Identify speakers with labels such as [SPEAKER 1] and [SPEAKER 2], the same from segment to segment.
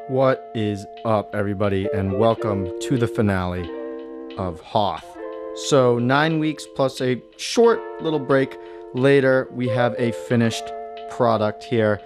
[SPEAKER 1] What is up, everybody, and welcome to the finale of Hoth. So 9 weeks plus a short little break later, we have a finished product here,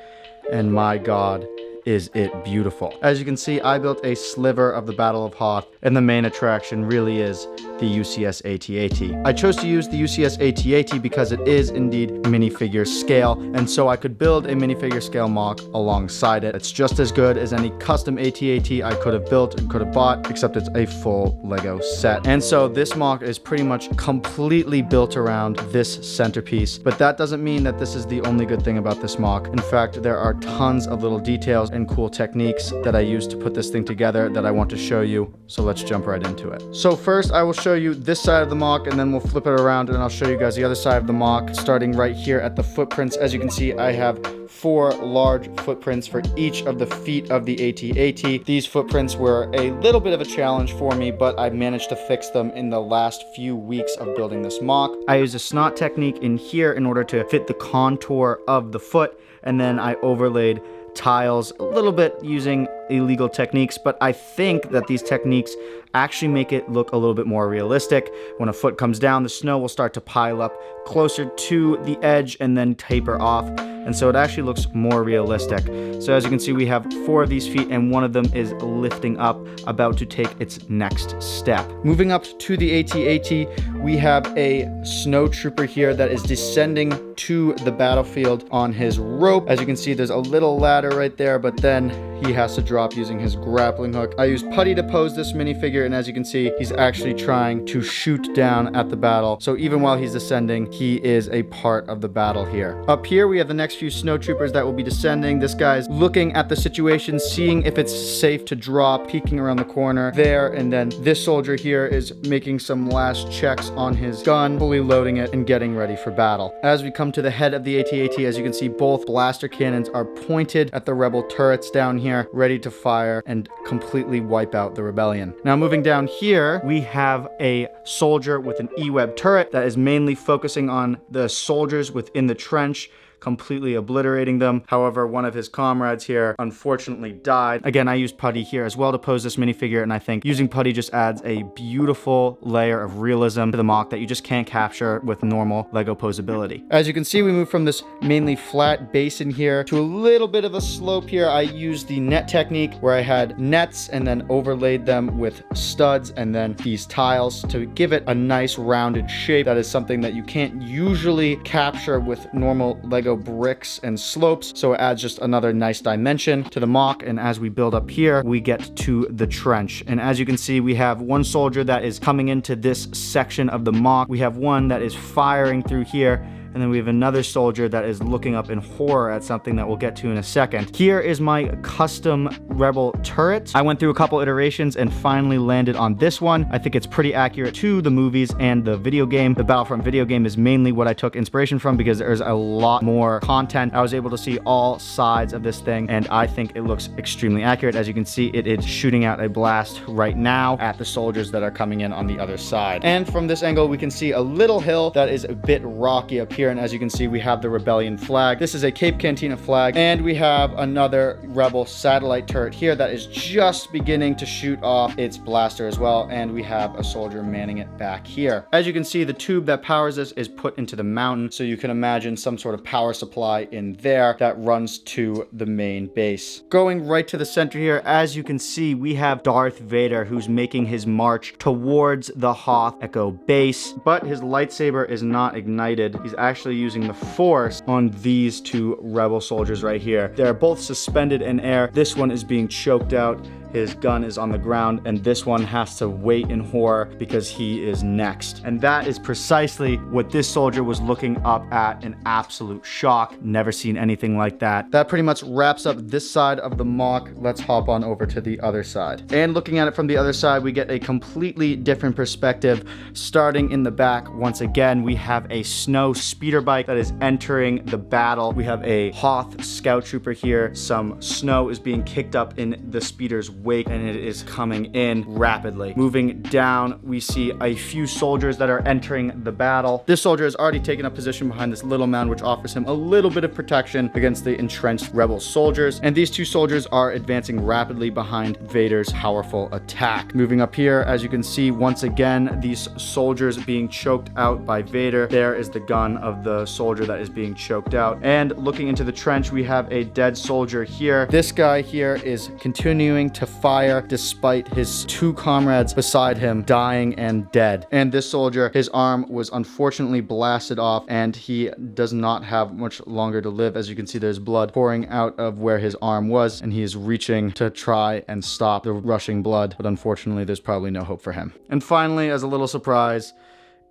[SPEAKER 1] and my god, is it beautiful. As you can see, I built a sliver of the Battle of Hoth, and the main attraction really is the UCS AT-AT. I chose to use the UCS AT-AT because it is indeed minifigure scale, and so I could build a minifigure scale mock alongside it. It's just as good as any custom AT-AT I could have built and could have bought, except it's a full Lego set. And so this mock is pretty much completely built around this centerpiece, but that doesn't mean that this is the only good thing about this mock. In fact, there are tons of little details and cool techniques that I used to put this thing together that I want to show you, so let's jump right into it. So first I will show you this side of the mock, and then we'll flip it around and I'll show you guys the other side of the mock, starting right here at the footprints. As you can see, I have 4 large footprints for each of the feet of the AT-AT. These footprints were a little bit of a challenge for me, but I managed to fix them in the last few weeks of building this mock. I used a snot technique in here in order to fit the contour of the foot, and then I overlaid tiles a little bit using illegal techniques, but I think that these techniques actually make it look a little bit more realistic. When a foot comes down, the snow will start to pile up closer to the edge and then taper off, and so it actually looks more realistic. So as you can see, we have 4 of these feet, and one of them is lifting up, about to take its next step. Moving up to the AT-AT, we have a snowtrooper here that is descending to the battlefield on his rope. As you can see, there's a little ladder right there, but then he has to drop using his grappling hook. I used putty to pose this minifigure, and as you can see, he's actually trying to shoot down at the battle. So even while he's descending, he is a part of the battle here. Up here, we have the next few snowtroopers that will be descending. This guy's looking at the situation, seeing if it's safe to drop, peeking around the corner there, and then this soldier here is making some last checks on his gun, fully loading it and getting ready for battle. As we come to the head of the AT-AT, as you can see, both blaster cannons are pointed at the rebel turrets down here, ready to fire and completely wipe out the rebellion. Now moving down here, we have a soldier with an E-web turret that is mainly focusing on the soldiers within the trench, completely obliterating them. However, one of his comrades here unfortunately died. Again, I used putty here as well to pose this minifigure, and I think using putty just adds a beautiful layer of realism to the mock that you just can't capture with normal Lego posability. As you can see, we move from this mainly flat basin here to a little bit of a slope here. I used the net technique where I had nets and then overlaid them with studs and then these tiles to give it a nice rounded shape. That is something that you can't usually capture with normal Lego bricks and slopes, so it adds just another nice dimension to the mock. And as we build up here, we get to the trench, and as you can see, we have one soldier that is coming into this section of the mock. We have one that is firing through here, and then we have another soldier that is looking up in horror at something that we'll get to in a second. Here is my custom rebel turret. I went through a couple iterations and finally landed on this one. I think it's pretty accurate to the movies and the video game. The Battlefront video game is mainly what I took inspiration from because there's a lot more content. I was able to see all sides of this thing, and I think it looks extremely accurate. As you can see, it is shooting out a blast right now at the soldiers that are coming in on the other side. And from this angle, we can see a little hill that is a bit rocky up here, and as you can see, we have the rebellion flag. This is a Cape Cantina flag, and we have another rebel satellite turret here that is just beginning to shoot off its blaster as well, and we have a soldier manning it back here. As you can see, the tube that powers this is put into the mountain, so you can imagine some sort of power supply in there that runs to the main base. Going right to the center here, as you can see, we have Darth Vader, who's making his march towards the Hoth Echo base, but his lightsaber is not ignited. He's actually using the force on these 2 rebel soldiers right here. They're both suspended in air. This one is being choked out. His gun is on the ground, and this one has to wait in horror because he is next. And that is precisely what this soldier was looking up at in absolute shock. Never seen anything like that. That pretty much wraps up this side of the mock. Let's hop on over to the other side. And looking at it from the other side, we get a completely different perspective. Starting in the back, once again, we have a snow speeder bike that is entering the battle. We have a Hoth scout trooper here. Some snow is being kicked up in the speeder's wake, and it is coming in rapidly. Moving down, we see a few soldiers that are entering the battle. This soldier has already taken up position behind this little mound, which offers him a little bit of protection against the entrenched rebel soldiers. And these two soldiers are advancing rapidly behind Vader's powerful attack. Moving up here, as you can see, once again, these soldiers being choked out by Vader. There is the gun of the soldier that is being choked out. And looking into the trench, we have a dead soldier here. This guy here is continuing to fire despite his two comrades beside him dying and dead. And this soldier, his arm was unfortunately blasted off, and he does not have much longer to live. As you can see, there's blood pouring out of where his arm was, and he is reaching to try and stop the rushing blood, but unfortunately there's probably no hope for him. And finally, as a little surprise,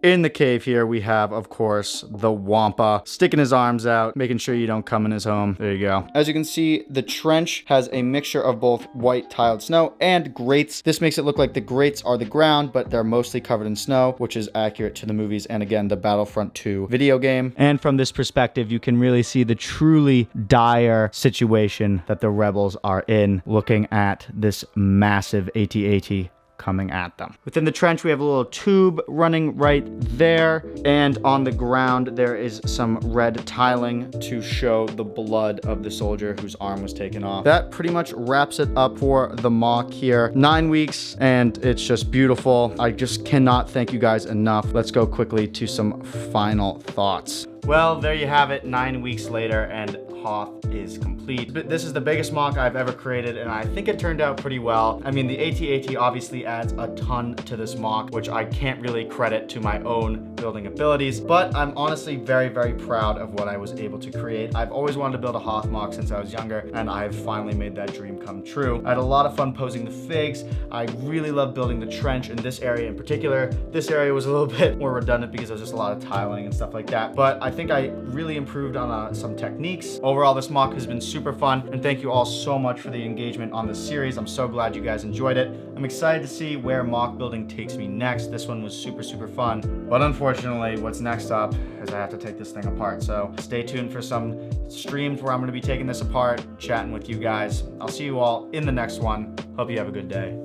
[SPEAKER 1] in the cave here, we have, of course, the Wampa sticking his arms out, making sure you don't come in his home. There you go. As you can see, the trench has a mixture of both white tiled snow and grates. This makes it look like the grates are the ground, but they're mostly covered in snow, which is accurate to the movies and, again, the Battlefront 2 video game. And from this perspective, you can really see the truly dire situation that the rebels are in, looking at this massive AT-AT coming at them. Within the trench, we have a little tube running right there, and on the ground there is some red tiling to show the blood of the soldier whose arm was taken off. That pretty much wraps it up for the mock here. 9 weeks, and it's just beautiful. I just cannot thank you guys enough. Let's go quickly to some final thoughts. Well, there you have it, 9 weeks later, and Hoth is complete. This is the biggest mock I've ever created, and I think it turned out pretty well. I mean, the AT-AT obviously adds a ton to this mock, which I can't really credit to my own building abilities, but I'm honestly very, very proud of what I was able to create. I've always wanted to build a Hoth mock since I was younger, and I've finally made that dream come true. I had a lot of fun posing the figs. I really love building the trench in this area in particular. This area was a little bit more redundant because there's just a lot of tiling and stuff like that, but I think I really improved on some techniques. Overall, this mock has been super fun, and thank you all so much for the engagement on this series. I'm so glad you guys enjoyed it. I'm excited to see where mock building takes me next. This one was super, super fun, but unfortunately, what's next up is I have to take this thing apart. So stay tuned for some streams where I'm going to be taking this apart, chatting with you guys. I'll see you all in the next one. Hope you have a good day.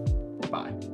[SPEAKER 1] Bye.